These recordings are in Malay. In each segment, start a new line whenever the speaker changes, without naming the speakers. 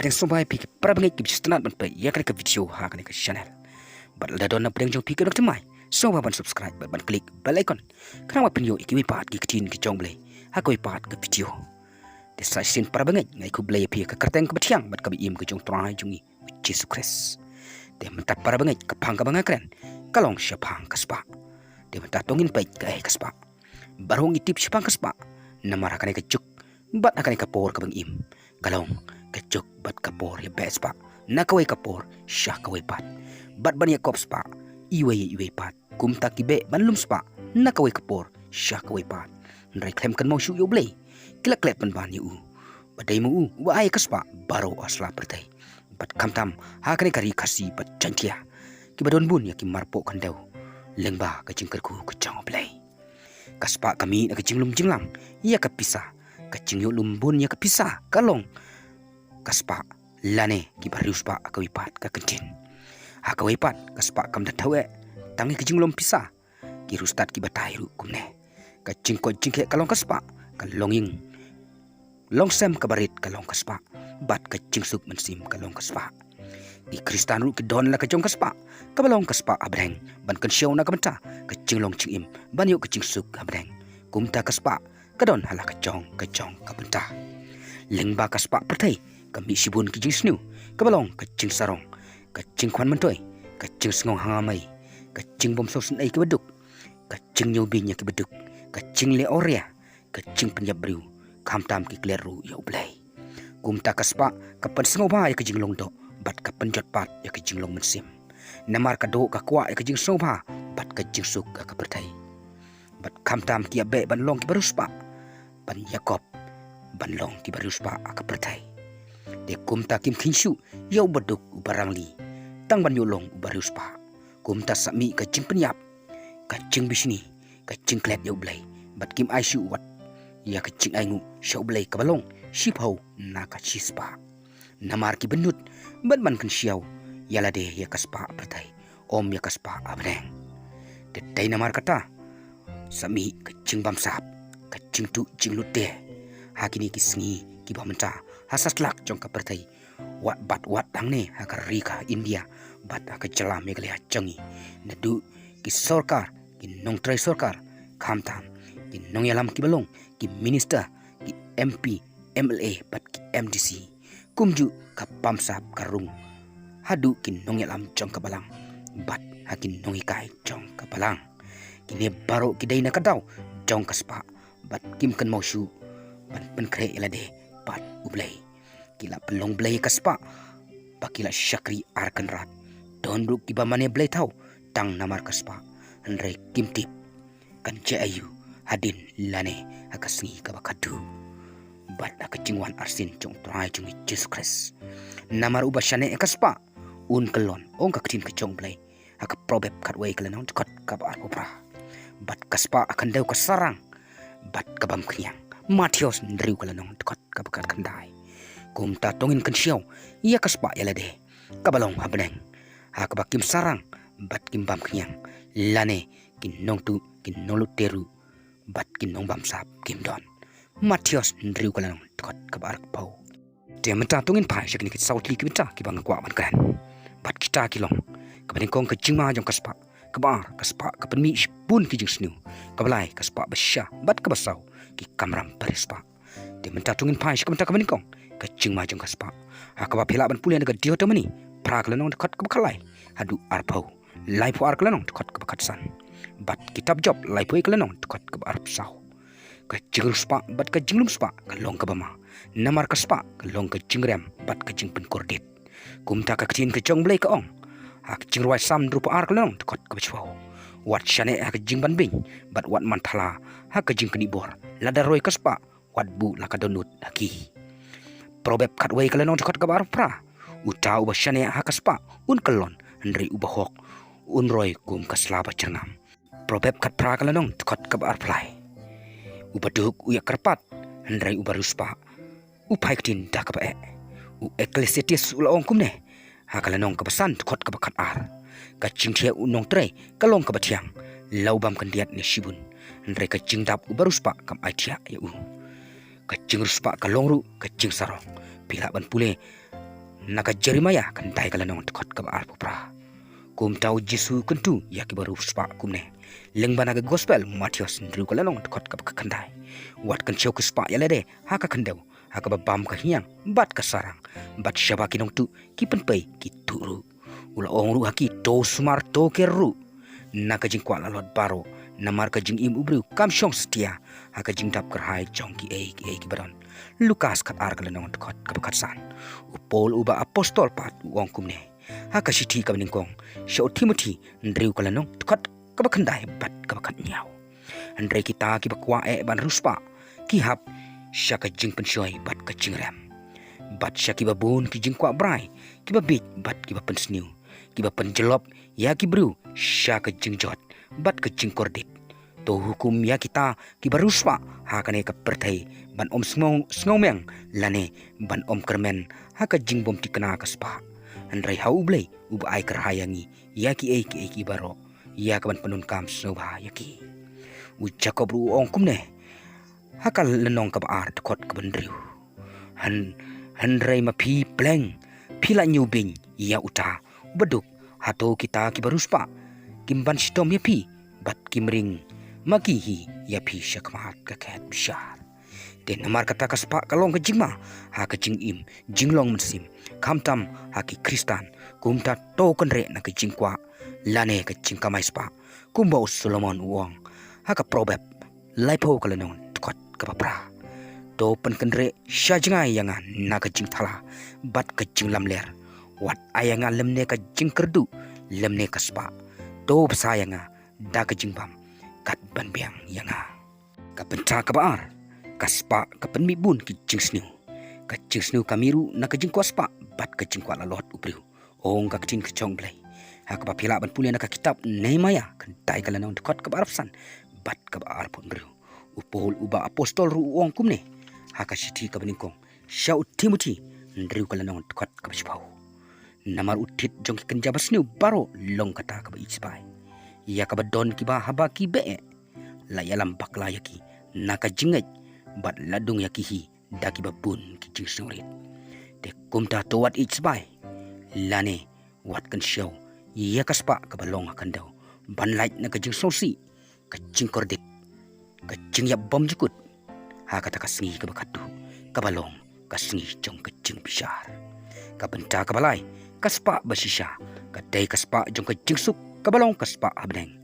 pedang sobai pi prabangai ki stanat ban pe ya ka video ha ka channel bat la don na pedang jong pi ka dok mai so ban subscribe ban klik bell icon kana wa pinyo iki pat ki tin ki jong blai ha ko pat ka video de sa sin prabangai ngai ku blai pi ka karteng ka bathiang bat ka bi im ka jong trai jungi Jesus Christ de mentat prabangai ka phang ka banga kren kalong syapang ka spa de mentat tongin pai ka ka spa barong itip syapang ka spa namara ka juk bat akan ka por ka bang im kalong kecuk bat kapor ya bespa nakawai kapor syah kawai pat bat ban yakop spa iwe pat kum takibe ban lum spa nakawai kapor syah kawai pat ndrai klem kan mau syu yo blei kilak klep ban ban yu badai mu wa ai kaspa baro asla pertai bat kamtam ha kani kari kasi bat jantia ki badon bun ya ki marpo kan deu lengba ka jingkerku ku chang blei kaspa kami na ka jinglum jinglang ya ka pisah ka jingyo lumbun ya ka pisah kalong kaspa lane ki barius pa akawipat ka kentin akawipat kaspa kam da tawe tangi kijing lom pisa ki rustat ki batai ru kumne ka jingko jingke kalong kaspa ka longing longsem ka barit kalong kaspa bat ka jingsuk mensim kalong kaspa di kristan ru ki don la ka jong kaspa ka balong kaspa abreng ban kan show na ka menta ka jinglong jingim ban yu ka jingsuk abreng kumta kaspa ka don hala ka jong ka benta lengba kaspa pertai kami sibun ki jing snu kabalong ka jing sarong ka jing kwan mantoi ka jing sngong hangamai ka jing bom sosun ai ki beduk ka jing nyobinya ki beduk ka jing le oria ka jing penyap briu kamtam ki kleru ya ublai kumta kaspa ka pen sngo ba ya ki jing long do bat ka pen jot pat ya ki jing long mensim namar ka do ka kwa ya ki jing sno ba bat ka jing suk ka pertai bat kamtam ki abe ban long ki baruspa ban yakob ban long ki baruspa ka pertai de kumta kim khinshu yau baduk ubarangli tang ban yolong ubarius pa kumta sami ka jing penyap ka jing bisni ka jing klet yau blai bat kim aishu wat ya ka jing aingu shau blai ka balong shipau na ka chispa namar ki benut ban ban kan shiau yala de ya kaspa pratai om ya kaspa abreng de dai namar kata sami ka jing bamsap ka jing tu jing lutte hakini ki sngi ki bamenta hasas lak jong ka pertai wat dang ne hakar rika India bat ka jala Meghalaya changi nadu ki sarkar ki nong trai sarkar khamtam ki nong yalam ki balong ki minister ki MP MLA bat ki MDC kumju ka pamsap karung hadu ki nong yalam jong ka balang bat hakin nong ikai jong ka balang kini baro ki dai na kadaw jong ka spa bat kim kan mau shu ban pen kre elade pat ublai kila pelong blai kaspa pakila syakri arkan rat dondu kiba mane blai tau tang namar kaspa andre kimtip kan ayu hadin lane akasngi ka bakadu bat akajingwan arsin jong trai jong Jesus Christ namar ubashane kaspa un kelon ong ka ktin ka jong blai aka probep katway kalanon kot ka ba opra bat kaspa akan deu kasarang bat kabam knyang Matios ndriu kalanong kot kabakat kandai kumta tongin kansiaw iya kaspa yalade kabalong habneng hakabakim sarang bat kimbam knyang lane kinong tu kinolu teru bat kinong bamsap kimdon Matios ndriu kalanong kot kabarak pau dia menta tongin pai syakni kit sautli kita kibang kwa ban bat kita kilong kabaning kong kajingma jong kaspa kabar kaspa kapenmi pun kijing snu kabalai kaspa basya bat kabasau ki kamram parispa de menta tungin pai shkam ta kamanikong ka jingma jong kaspa hakaba phela ban pulen ga dio tamani prak lanong khat ka khalai hadu arpau lai pu ar klanong khat ka khat san bat kitab job lai pu klanong khat ka arp sau ka jinglum spa bat ka jinglum spa ka long ka bama namar ka spa ka long ka jingrem bat ka jingpen kordit kumta ka ktin ka jong blai ka ong hak jingrwai sam rupa ar klanong khat ka bachwau wat shane hak jingban bing bat wat manthala hak jing kani bor lada roy kaspa wat bu la kadonut haki probep katway kalanon kot kabar pra uta uba shane hak kaspa un kalon ndri uba hok un roy kum kaslaba changam probep kat pra kalanon kot kabar plai uba duk uya karpat ndri uba ruspa upai ktin dakaba u ecclesiastes ulaong kumne hakalanong kabasan kot kabakat ar ka jingthia unong tre kalong kabatiang laubam kandiat ni shibun ndre ka jingdap ubaruspa kam aitia ya u ka jingruspa kalongru ka jingsarong pila ban pule naka Jeremiah kan dai kala nong tkot ka ar pra kum tau Jesu kentu ya ki baru spa kumne leng bana ga gospel Matius ndru kala nong tkot ka kandai wat kan chau ka spa ya lede ha ka kandau ha ka bam ka hiang bat ka sarang bat syaba ki nong tu ki penpai ki turu ula ong ru haki to smar to keru naka jing kwa lalot baro namar ka jing im ubru kam shong setia ha ka jing tap kerhai chong ki ki baron Lukas kat ar kala nong tkot ka san upol uba apostol pat wong kumne ha ka siti ka ningkong sho Timothy ndriu kala nong tkot ka kandai bat ka kat nyau andre kita ki bakwa ban ruspa ki hap syaka jing pensyoi bat ka jing ram bat syaki babun ki jing kwa brai ki babit bat ki pensniu ki penjelop ya ki bru syaka jing jot bat ka jing kordit to hukum ya kita ki baruspa ha kane ka perthai ban om sngaumeng lane ban om kermen ha ka jing bom tikna ka spa andrai hau blai uba ai kerhayangi ya ki baro ya ka ban penun kam snobha ya ki u jakob ru ong kumne ha ka lenong ka ba ar tkot ka bandriu handrai ma phi pleng phila nyu bing ya uta beduk hato kita ki baruspa kimban stom ya phi bat kimring magihi ya phi syakmat ka kat bishar den namar kata ka spa kalong ka jingma ha ka jing im jinglong mensim kamtam ha ki kristan kumta to kenre na ka jingkwa lane ka jingkamai spa kumba solomon uang ha ka probab laipo kalanon tkot ka papra to pen kenre syajngai yangan na ka jing thala bat ka jing lamler wat ayanga lemne ka jing kerdu lemne ka spa to sayanga da ka jingbam kat ban biang yanga ka penca ka baar ka spa ka penmibun ki jing sniu kamiru na ka jing kwa spa bat ka jing kwa lalot ubriu ong ka tin ka chong blai ha ka pila ban pule na ka kitab Nehemia kan dai kala na tkot ka barapsan bat ka baar pun briu upol uba apostol ru ong kumne ha ka siti ka beningkong syau Timothy ndriu kala na tkot ka bishpau namar utit jong ki kenja basniu baro long kata ka ba ichpai ya ka badon ki ba haba ki be la yalam bakla yaki naka jingai bat ladung yaki hi daki babun ki jing surit te kumta to wat each by lane wat kan show ya kaspa ka balong akan daw ban light na ka jing sosi ka jing kordik ka jing ya bom jukut ha kata ka singi ka bakatu ka balong ka singi jong ka jing bishar ka benta ka balai kaspa basisha ka dai kaspa jong ka jing suk kabalong kaspa habneng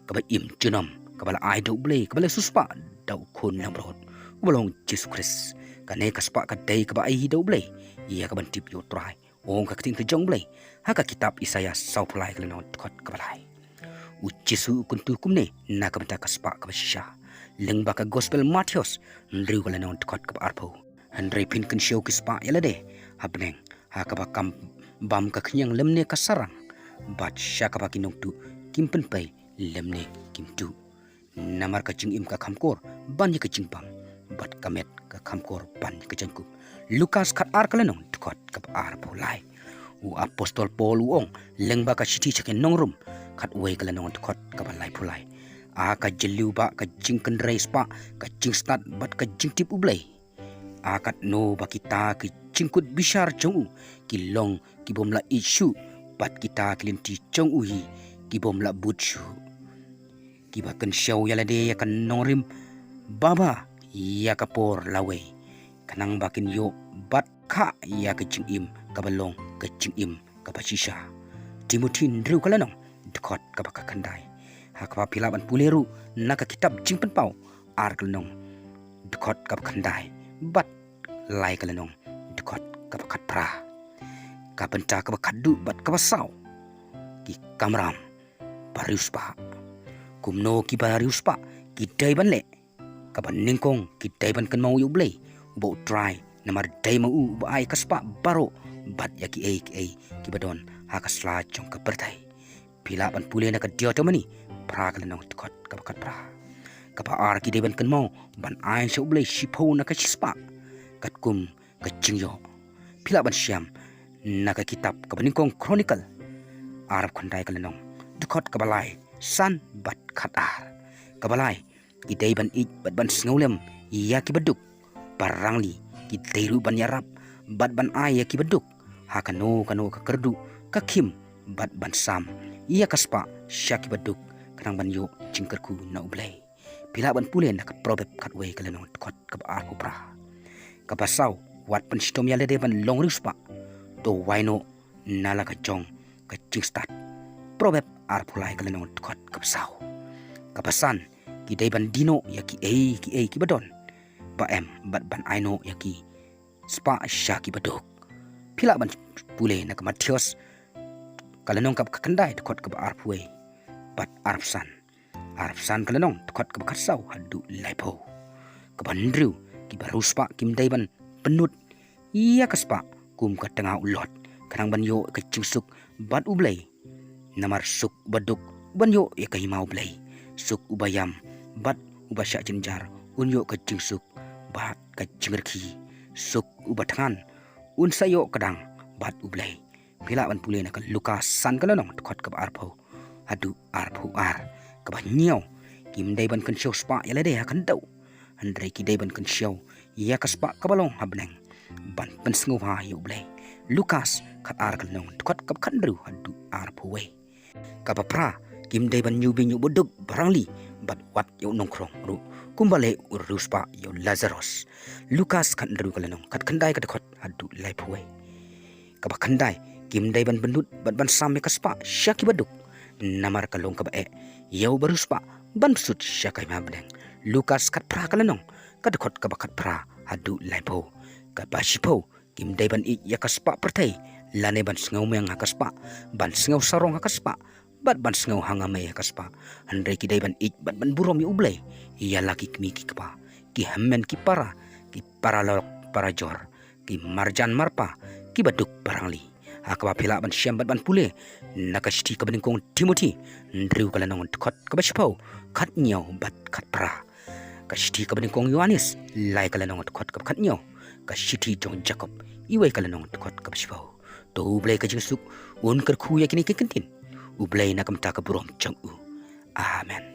kaba im junam kabala ai do blei kabala suspa dau khun na brod kabalong Jesus Christ kane kaspa ka dei kaba ai do blei ia kaban tip yo try ong ka ting ka jong blei ha ka kitab Isaiah sau pulai kala not kot kabalai u Jesu kuntu kumne na kabanta kaspa kaba shisha lengba ka gospel Matius ndriu kala not kot kaba arpo handrei pin kan show kispa yalade habneng ha kaba kam bam ka khyang lemne ka sarang bat syaka baki nong tu kimpen pai lemne kim tu namar ka jing im ka khamkor ban ka jing pam bat kamet ka khamkor ban ka jangku Lukas khat ar kala nong tkot ka ar pulai u apostol Paul uong lengba ka siti chaken nongrum khat we kala nong tkot ka balai pulai a ka jeliu ba ka jing kendrai spa ka jing start bat ka jing tip ublai a kat no ba kita ki jingkut bishar jongu ki long ki bomla issue bat kita kelinti chong uhi kibom la butsu kiba kan show yala de kan norim baba ya kapor lawe kanang bakin yo bat kha ya ka jing im kabalong ka jing im ka pasisha Timothy ndru kalanong dkhot ka baka kandai ha ka pilaban puleru na ka kitab jing penpau ar kalanong dkhot ka kandai bat lai kalanong dkhot ka bakat pra ka penta ka bakadu bat ka basau ki kamram pariuspa kumno ki pariuspa ki daiban le ka ban ningkong ki daiban kan mau yublei bo try namar dai mau ba ai kaspa baro bat ya ki ki badon ha ka sla chong ka pertai pila ban pule na ka dio tamani pra ka nong tkot ka bakat pra ka pa ar ki daiban kan mau ban ai so blei sipo na ka spa kat kum ka jingyo pila ban syam naga kitab kabaningkong chronicle arab khandai kalenong dukot kabalai san bat khatar kabalai ki deiban ik bat ban sngaulem ya ki beduk parangli ki deiru ban yarap bat ban ai ya ki beduk hakano ka kerdu ka kim bat ban sam ia kaspa syaki baduk kanang banyo cingkerku na ublay pila ban pule nak probeb katwe kalenong kot ka arku pra ka pasau wat pan stom ya lede ban long rispa to waino nala ka jong ka cingstat probeb arpulai kalenong kot ka pasau ka pasan ki dai ban dino ya ki ki badon ba em bat ban aino ya ki spa syaki baduk pila ban pule nak matios kalenong kap kakandai kot ka arpue bat arpsan kalenong kot ka katsau hadu laipo ka bandru ki baruspa kim dai ban penut ia kaspa kum ka tengah ulot kanang banyo ka cingsuk bat ublay namar suk baduk banyo ya ka himau ublay suk ubayam bat ubasya jenjar unyo ka cingsuk bat ka cingerki suk ubatangan unsayo kadang bat ublay pila ban pule nak lukas san kalenong kot ka arpo hadu arpo ar ka banyo kim dai ban kan show spa ya lede kan dau andre ki dai ban kan show ya kaspa kabalong habneng ban pensngu ha yu blay lukas kat ar kalenong kot ka kandru hadu arpo we ka pra kim dai ban nyubi nyu boduk barangli bat wat yu nongkrong ru kumbale uruspa yu lazarus lukas kandru kalenong kat kandai kat kot hadu laipo we ka kandai kim dai ban benut bat ban sam kaspa syaki baduk namar kalong ka bae yau baruspa ban sut syakai mabdeng lukas kat pra kalenong kat kot ka bakat pra hadu laipo ka basipo kim dai ban ik yakaspa pertai lane ban sngau meng hakaspa ban sngau sarong hakaspa bat ban sngau hangame hakaspa andre ki dai ban ik bat ban burom yu ublay iya laki kmi ki kapa ki hammen ki para lok para jor ki marjan marpa ki baduk barangli akaba pila ban syam bat ban pule nakashti ka beningkong timothy ndriu kalanong kot ka basipau khat nyau bat khat pra kashti ka beningkong yohanes lai kalanong kot ka khat nyau kashiti jong jacob iwai kalanong kot ka basipau to ublay ka jingsuk un ker khu yakini ki kentin ublay nakam ta ka burom chang u amen.